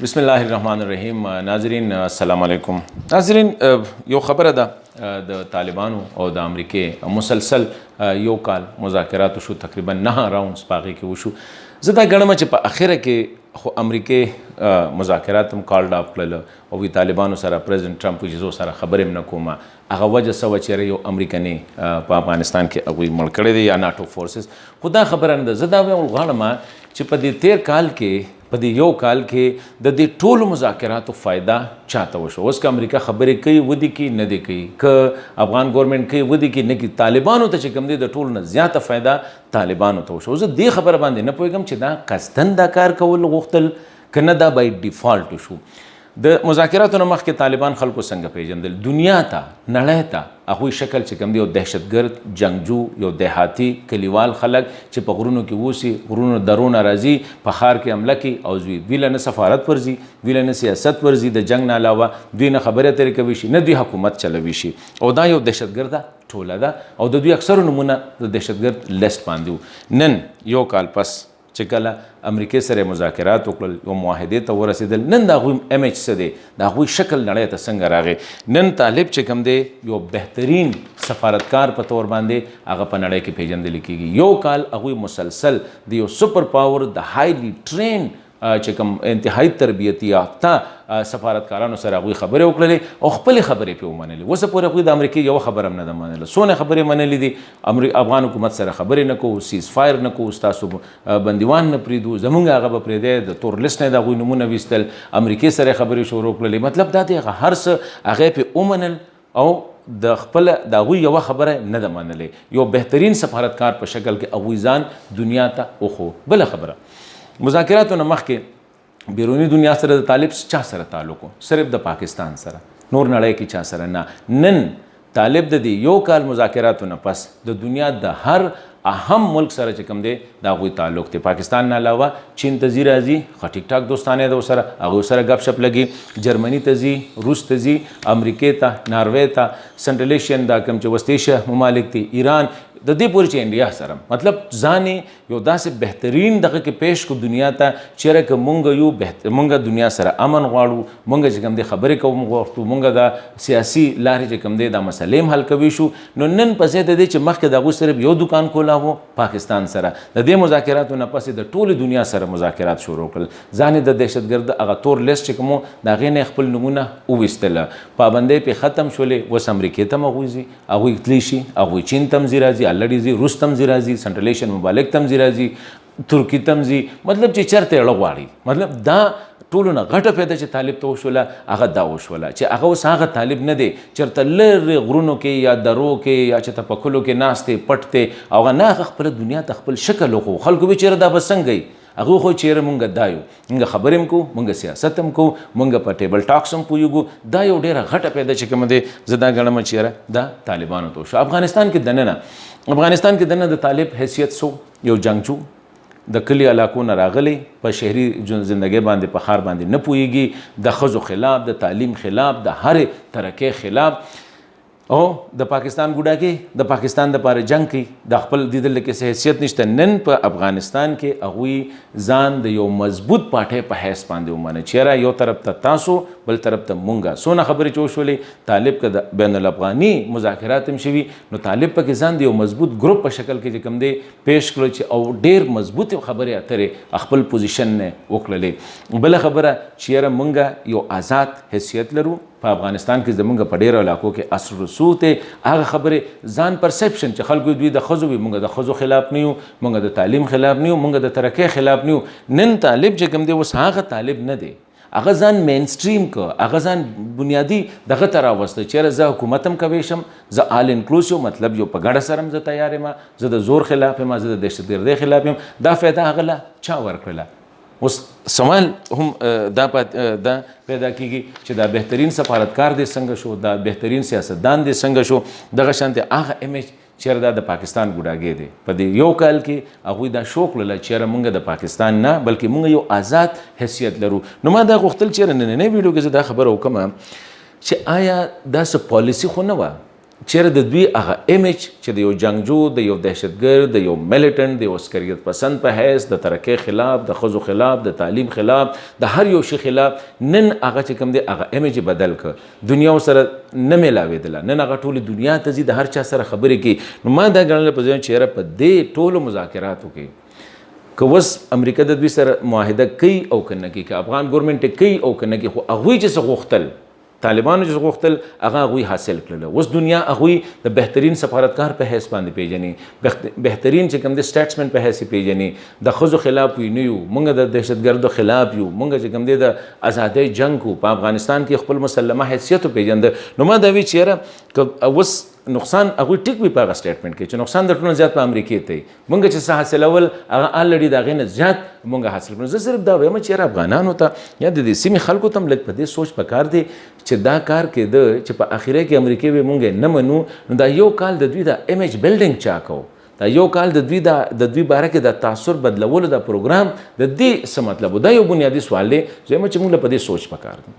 बिस्मिल्लाहिर्रहमानिर्रहीम। नाजरीन अस्सलाम वालेकुम। नाजरीन यो खबर ده د طالبانو او د امریکې مسلسل یو کال مذاکرات شو، تقریبا 9 راوندز پاغې کې وشو. زه دا ګڼم چې په اخره کې خو امریکې مذاکرات هم کالډ اف کړل او وی طالبانو سره پریزیدنت ټرمپ چې زه سره خبرې هم نه کوم، هغه وجه سوه چې یو امریکني په افغانستان کې هغوی مړ کړی دی یا ناټو فورسز. خو دا خبره نه ده. زه دا ویل غواړم چې په دې تیر کال کې په دې یو کال کې د دې ټولو مذاکراتو فایده چاته وشو. اوس که امریکا خبرې کوي ودی کوي نه دی کوي، که افغان ګورنمنټ کوي ودی کوي نه کوي، طالبانو ته چې کوم دی د ټولو نه زیاته فایده طالبانو ته وشو. زه دې خبره باندې نه پوهېږم چې دا قصدن دا کار کول غوښتل که نه دا بای ډیفالټ شو. د مذاکراتو نه مخکې طالبان خلکو څنګه پیژندل؟ دنیا ته، نړۍ ته هغوی شکل چې کوم دی یو دهشتګرد، جنګجو، یو دیهاتي کلیوال خلک چې په غرونو کې اوسي، غرونو درونه راځي، په ښار کې حمله کوي او دوی له نه سفارت ورځي، دوی له نه سیاست ورځي، د جنګ نه علاوه دوی نه خبرې اترې کوي شي، نه دوی حکومت چلوي شي. او دا یو دهشتګرده ټوله ده او د دوی اکثرو نمونه د دهشتګرد لیست باندې وو. نن یو کال پس چې کله امریکې سره مذاکرات وکړل، یو معاهدې ته ورسېدل، نن د هغوی امیج څه دی، د هغوی شکل نړۍ ته څنګه راغی. نن طالب چې کوم دی یو بهترین سفارتکار په طور باندې هغه په نړۍ کې پیژندل کېږي. یو کال هغوی مسلسل د یو سپر پاور د هایلی ټرین چې کوم انتهایی تربیتي یافته سفارتکارانو سره هغوی خبرې وکړلې او خپلې خبرې پرې ومنلې. اوسه پورې هغوی د امریکې یوه خبره هم نه ده منله. څونه خبرې منلې دي، افغان حکومت سره خبرې نه کوو، سیز فایر نه کوو، ستاسو بندیوان نه پرېږدو، زمونږ هغه به پرېږدی، د تور لیست نه د هغوی نومونه ویستل، امریکې سره خبرې شروع کړلې. مطلب دا دی هغه هر څه هغه پرې ومنل او د خپل د هغوی یوه خبره نه ده منلې. یو بهترین سفارتکار په شکل کې هغوی ځان دنیا ته وښو. بله خبره، مذاکراتو نه مخکې بیرونی دنیا سره د طالب چا سره تعلق و؟ صرف د پاکستان سره، نور نړۍ کې چا سره نه. نن طالب د دې یو کال مذاکراتو نه پس د دنیا د هر اهم ملک سره چې کوم دی د هغوی تعلق دی. پاکستان نه علاوه چین ته ځي راځي، ښه ټیک ټاک دوستانه ده ورسره، هغوی سره ګپ شپ لګي، جرمني ته ځي، روس ته ځي، امریکې ته، ناروې ته، سنټرل ایشین دا کوم چې وسط ایشیا ممالک دي، ایران، د دې پورې چې انډیا سره، مطلب ځان یو داسې بهترین دغه کې پیش کو دنیا ته چېرې که مونږ یو مونږ دنیا سره امن غواړو، مونږ چې کوم دی خبرې کوو غواړو، مونږ د سیاسي لارې چې کوم دی دا مسلې هم حل کوي شو. نو نن په ځای د دې چې مخکې د هغوی صرف یو دکان کولا و پاکستان سره، د دې مذاکراتو نه پسې د ټولې دنیا سره مذاکرات شروع کړل. ځان د دهشتګرد هغه تور لیست چې کوم د هغې نه خپل نومونه وویستله، پابندۍ پرې ختم شولې. اوس امریکې ته هم هغوی ځي، هغوی تللی شي، هغوی چین ته هم ځي راځي، الریډي ځي، روس ته هم ځي راځي، سنټرل ایشین ممالک ته هم ځي راځي، ترکي ته هم ځي. مطلب چې چېرته اړه غواړي. مطلب دا ټولو نه غټه پیدا چې طالب ته وشوله هغه دا وشوله چې هغه اوس هغه طالب نه دی چېرته لرې غرونو کې یا درو کې یا چې ته په کلو کې ناست دی پټ دی، هغه نه هغه خپله دنیا ته خپل شکل وښو. خلکو به چېرې دا به څنګه وي؟ هغه خو چېرې مونږ دا یو، مونږ خبرې هم کوو، مونږ سیاست هم کوو، مونږ په ټیبل ټاکس هم پوهېږو. دا یو ډېره غټه پیدا چې کومه دی زه دا ګڼم چې یاره دا طالبانو ته وشو. افغانستان کې دننه د طالب حیثیت سو یو جنګجو د کلي علاقو نه راغلی، په شهري زندګۍ باندې په ښار باندې نه پوهېږي، د ښځو خلاف، د تعلیم خلاف، د هرې ترقۍ خلاف، او د پاکستان ګوډاګي د پاکستان دپاره جنګ کوي، د خپل دیدل کې څه حیثیت نشته. نن په افغانستان کې هغوی ځان د یو مضبوط پاټۍ په حیث باندې ومنه چې یاره یو طرف ته تاسو، بل طرف ته مونږه. څونه خبرې چې وشولې، طالب که د بین الافغاني مذاکرات هم شوي نو طالب پکې ځان د یو مضبوط ګروپ په شکل کې چې کوم دی پیش کړو چې او ډېر مضبوط خبرې اترې خپل پوزیشن نه وکړلې. بله خبره چې یاره مونږ یو آزاد حیثیت لرو په افغانستان کې، زمونږ په ډېرو علاقو کې اثر رسوخ دی. هغه خبرې ځان پرسپشن چې خلکو دوی د ښځو وي، مونږ د ښځو خلاف نه یو، مونږ د تعلیم خلاف نه یو، مونږ د ترقۍ خلاف نه یو. نن طالب چې کوم دی اوس هغه طالب نه دی، هغه ځان مین سټریم که، هغه ځان بنیادي دغه ته راوسته چېرې زه حکومت هم کوی شم، زه آل انکلوسیو، مطلب یو په ګډه سره هم زه تیار یم، زه د زور خلاف یم، زه د دهشتګردۍ خلاف یم. دا فایده هغه له چا ورکړله؟ اوس سوال هم دا پیدا کیږي چې دا بهترین سفارتکار دی څنګه شو، دا بهترین سیاستدان دی څنګه شو. دغه شانتې هغه امیج چېرې دا د پاکستان ګوډاګی دی. په دې یو کال کې هغوی دا شوق لرله چېرې مونږ د پاکستان نه بلکې مونږ یو آزاد حیثیت لرو. نو ما دا غوښتل چېرې نننۍ ویډیو کې زه دا خبره وکړم چې آیا دا څه پالیسي خو نه وه چیرې د دوی هغه ایمیج چې د یو جنگجو د یو دهشتګرد د یو میلیټنټ د یو عسکریت پسند په حیث د ترقۍ خلاف د ښځو خلاف د تعلیم خلاف د هر یو شي خلاف نن هغه چې کوم دی هغه ایمیج بدل کړ دنیا سره نه میلاوېدله نن هغه ټولې دنیا ته ځي د هر چا سره خبرې کوي نو ما دا ګڼله په ځای چیرې په دې ټولو مذاکراتو کې که اوس امریکا د دوی سره معاهده کوي او که نه کوي که افغان ګورمنټ کوي او که نه کوي خو هغوی چې څه غوښتل طالبانو چې غوښتل هغه هغوی حاصل کړل اوس دنیا هغوی د بهترین سفارتکار په حیث باندې پیژني بهترین چې کوم د سټیټسمن په حیث پیژني د ښځو خلاف وي نه یو موږ د دهشتګردو خلاف یو موږ چې کوم دی د ازادۍ جنګ کو په افغانستان کې خپل مسلمه حیثیت پیژنده نو ما دا وی چیرې که اوس نقصان هغوی ټیک وي په هغه سټیټمنټ کې چې نقصان د ټولو زیات په امریکې ته موږ چې څه حاصلول هغه الریډي د هغې نه زیات موږ حاصل کړو زه صرف دا وایم چې افغانانو ته یا د دې سیمې خلکو ته هم لږ په دې سوچ پکار دی چې دا کار کېده چې په اخره کې امریکې به موږ نه منو نو دا یو کال د دوی د ایمیج بلډینګ چا کوو دا یو کال د دوی باره کې د تاثر بدلولو د پروګرام د دې څه مطلب دا یو بنیادي سوال دی چې موږ له په دې سوچ پکار دی